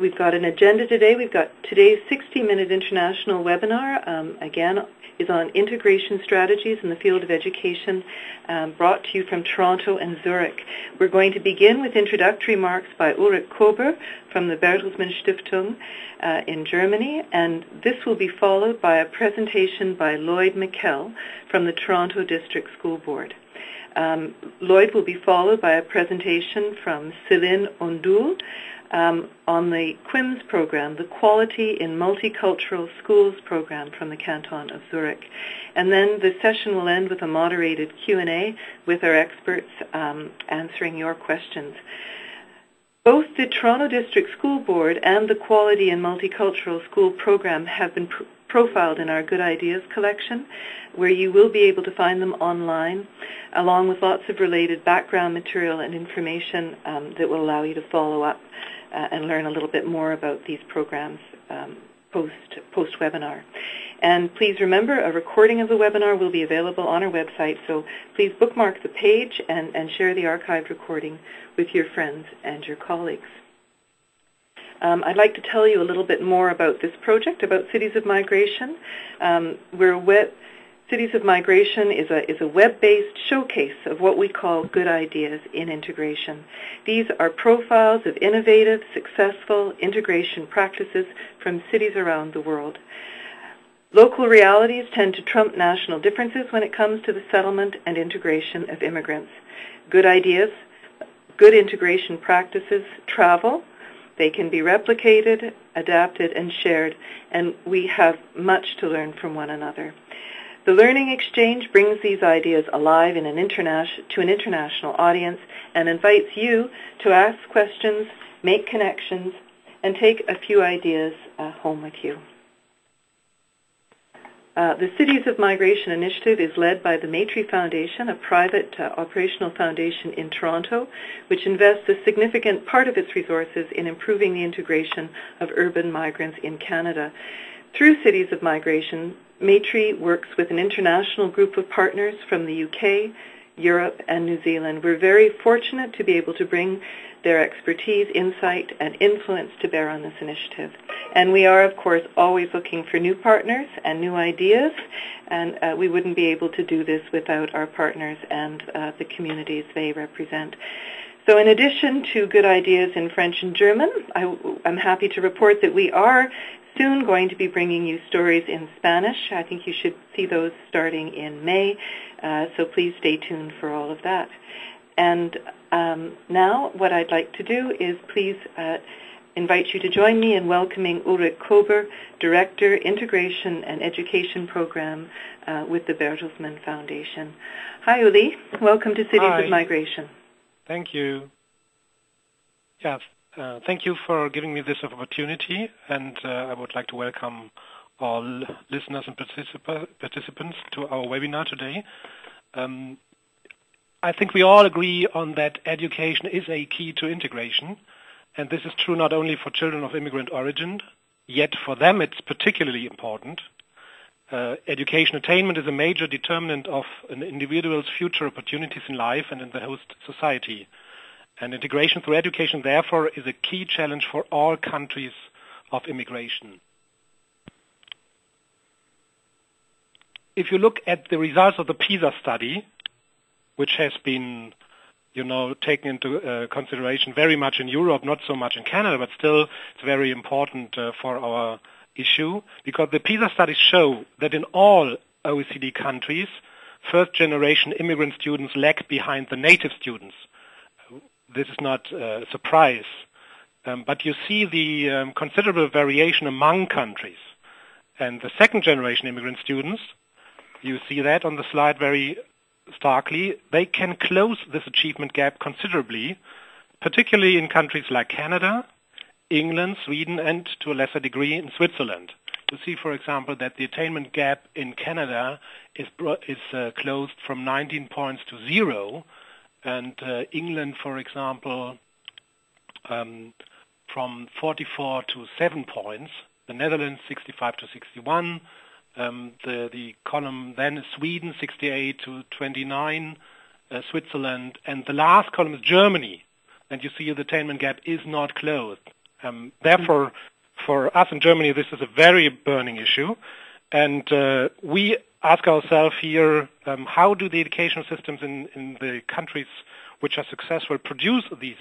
We've got an agenda today. We've got today's 60-minute international webinar, again, is on integration strategies in the field of education, brought to you from Toronto and Zurich. We're going to begin with introductory remarks by Ulrich from the Bertelsmann Stiftung in Germany, and this will be followed by a presentation by Lloyd McKell from the Toronto District School Board. Lloyd will be followed by a presentation from Céline Ondul on the QUIMS program, the Quality in Multicultural Schools program from the Canton of Zurich. And then the session will end with a moderated Q&A with our experts answering your questions. Both the Toronto District School Board and the Quality in Multicultural School program have been profiled in our Good Ideas collection, where you will be able to find them online, along with lots of related background material and information that will allow you to follow up and learn a little bit more about these programs post-webinar. And please remember, a recording of the webinar will be available on our website, so please bookmark the page and share the archived recording with your friends and your colleagues. I'd like to tell you a little bit more about this project, about Cities of Migration. Cities of Migration is a web-based showcase of what we call good ideas in integration. These are profiles of innovative, successful integration practices from cities around the world. Local realities tend to trump national differences when it comes to the settlement and integration of immigrants. Good ideas, good integration practices travel. They can be replicated, adapted, and shared, and we have much to learn from one another. The learning exchange brings these ideas alive to an international audience and invites you to ask questions, make connections, and take a few ideas home with you. The Cities of Migration initiative is led by the Maitrey Foundation, a private operational foundation in Toronto, which invests a significant part of its resources in improving the integration of urban migrants in Canada. Through Cities of Migration, Maitrey works with an international group of partners from the UK, Europe, and New Zealand. We're very fortunate to be able to bring their expertise, insight, and influence to bear on this initiative. And we are, of course, always looking for new partners and new ideas, and we wouldn't be able to do this without our partners and the communities they represent. So in addition to good ideas in French and German, I'm happy to report that we are soon going to be bringing you stories in Spanish. I think you should see those starting in May, so please stay tuned for all of that. And now what I'd like to do is please invite you to join me in welcoming Ulrich, Director, Integration and Education Program with the Bertelsmann Foundation. Hi, Uli. Welcome to Cities of Migration. Thank you. Yes. Thank you for giving me this opportunity, and I would like to welcome all listeners and participants to our webinar today. I think we all agree on that education is a key to integration, and this is true not only for children of immigrant origin, yet for them it's particularly important. Education attainment is a major determinant of an individual's future opportunities in life and in the host society. And integration through education, therefore, is a key challenge for all countries of immigration. If you look at the results of the PISA study, which has been, taken into consideration very much in Europe, not so much in Canada, but still it's very important for our issue, because the PISA studies show that in all OECD countries, first-generation immigrant students lag behind the native students. This is not a surprise, but you see the considerable variation among countries. And the second-generation immigrant students, you see that on the slide very starkly, they can close this achievement gap considerably, particularly in countries like Canada, England, Sweden, and to a lesser degree in Switzerland. You see, for example, that the attainment gap in Canada is closed from 19 points to 0, and England, for example, from 44 to 7 points. The Netherlands, 65 to 61. The column then is Sweden, 68 to 29, Switzerland, and the last column is Germany. And you see the attainment gap is not closed. Therefore, for us in Germany, this is a very burning issue. And we ask ourselves here, how do the educational systems in the countries which are successful produce these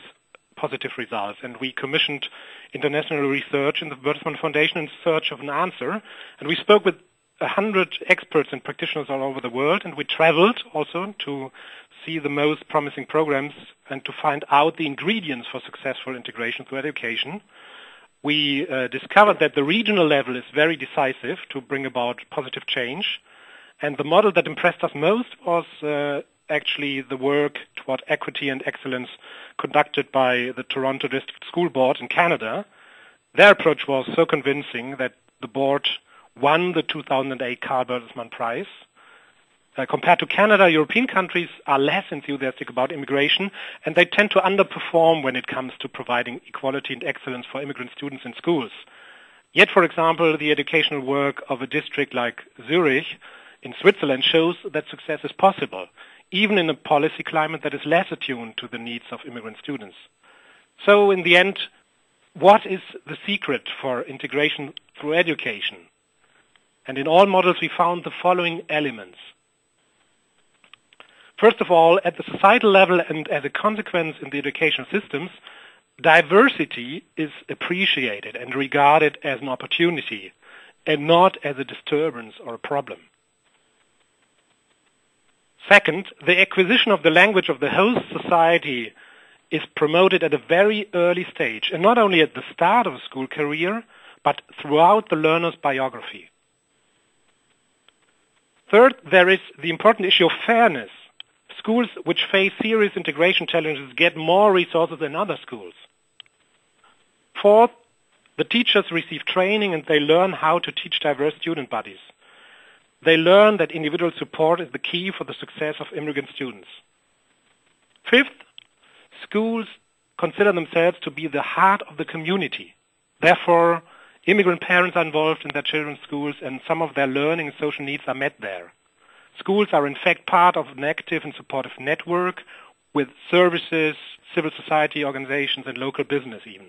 positive results? And we commissioned international research in the Bertelsmann Foundation in search of an answer. And we spoke with 100 experts and practitioners all over the world, and we traveled also to see the most promising programs and to find out the ingredients for successful integration through education. We discovered that the regional level is very decisive to bring about positive change. And the model that impressed us most was actually the work toward equity and excellence conducted by the Toronto District School Board in Canada. Their approach was so convincing that the board won the 2008 Karl Bertelsmann Prize. Compared to Canada, European countries are less enthusiastic about immigration, and they tend to underperform when it comes to providing equality and excellence for immigrant students in schools. Yet, for example, the educational work of a district like Zurich in Switzerland shows that success is possible, even in a policy climate that is less attuned to the needs of immigrant students. So, in the end, what is the secret for integration through education? And in all models, we found the following elements. First of all, at the societal level and as a consequence in the educational systems, diversity is appreciated and regarded as an opportunity and not as a disturbance or a problem. Second, the acquisition of the language of the host society is promoted at a very early stage, and not only at the start of a school career, but throughout the learner's biography. Third, there is the important issue of fairness. Schools which face serious integration challenges get more resources than other schools. Fourth, the teachers receive training and they learn how to teach diverse student bodies. They learn that individual support is the key for the success of immigrant students. Fifth, schools consider themselves to be the heart of the community. Therefore, immigrant parents are involved in their children's schools and some of their learning and social needs are met there. Schools are in fact part of an active and supportive network with services, civil society organizations, and local business even.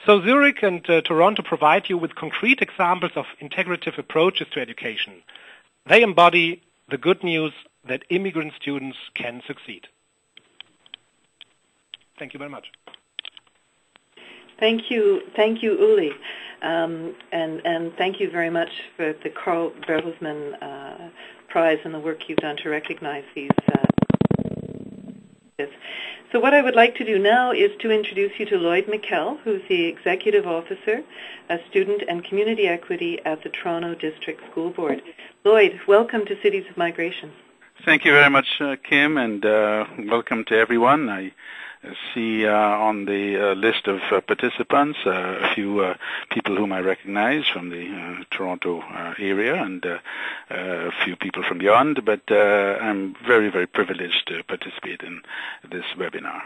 So Zurich and Toronto provide you with concrete examples of integrative approaches to education. They embody the good news that immigrant students can succeed. Thank you very much. Thank you, Uli. And thank you very much for the Karl Bertelsmann Prize and the work you've done to recognize these. So what I would like to do now is to introduce you to Lloyd McKell, who's the Executive Officer of Student and Community Equity at the Toronto District School Board. Lloyd, welcome to Cities of Migration. Thank you very much, Kim, and welcome to everyone. I see on the list of participants a few people whom I recognize from the Toronto area and a few people from beyond, but I'm very, very privileged to participate in this webinar.